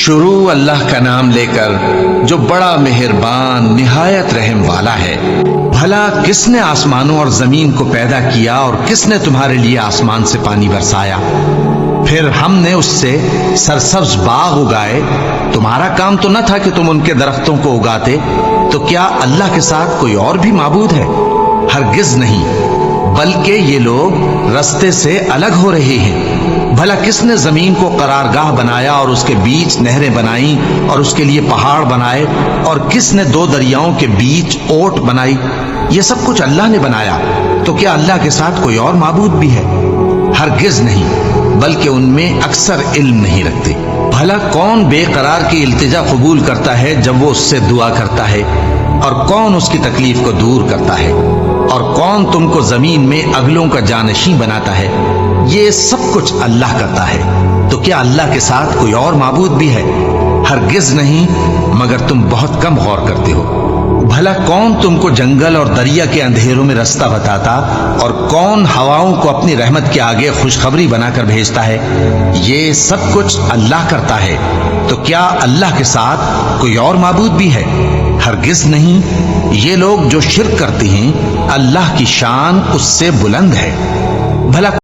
شروع اللہ کا نام لے کر جو بڑا مہربان نہایت رحم والا ہے۔ بھلا کس نے آسمانوں اور زمین کو پیدا کیا اور کس نے تمہارے لیے آسمان سے پانی برسایا؟ پھر ہم نے اس سے سرسبز باغ اگائے۔ تمہارا کام تو نہ تھا کہ تم ان کے درختوں کو اگاتے؟ تو کیا اللہ کے ساتھ کوئی اور بھی معبود ہے؟ ہرگز نہیں، بلکہ یہ لوگ رستے سے الگ ہو رہے ہیں۔ بھلا کس نے زمین کو قرارگاہ بنایا اور اس کے بیچ نہریں بنائیں اور اس کے لیے پہاڑ بنائے، اور کس نے دو دریاؤں کے بیچ اوٹ بنائی؟ یہ سب کچھ اللہ نے بنایا۔ تو کیا اللہ کے ساتھ کوئی اور معبود بھی ہے؟ ہرگز نہیں، بلکہ ان میں اکثر علم نہیں رکھتے۔ بھلا کون بے قرار کی التجا قبول کرتا ہے جب وہ اس سے دعا کرتا ہے؟ اور کون اس کی تکلیف کو دور کرتا ہے؟ اور کون تم کو زمین میں اگلوں کا جانشین بناتا ہے؟ یہ سب کچھ اللہ کرتا ہے۔ تو کیا اللہ کے ساتھ کوئی اور معبود بھی ہے؟ ہرگز نہیں، مگر تم بہت کم غور کرتے ہو۔ بھلا کون تم کو جنگل اور دریا کے اندھیروں میں رستہ بتاتا، اور کون ہواؤں کو اپنی رحمت کے آگے خوشخبری بنا کر بھیجتا ہے؟ یہ سب کچھ اللہ کرتا ہے۔ تو کیا اللہ کے ساتھ کوئی اور معبود بھی ہے؟ ہرگز نہیں۔ یہ لوگ جو شرک کرتے ہیں، اللہ کی شان اس سے بلند ہے۔ بھلا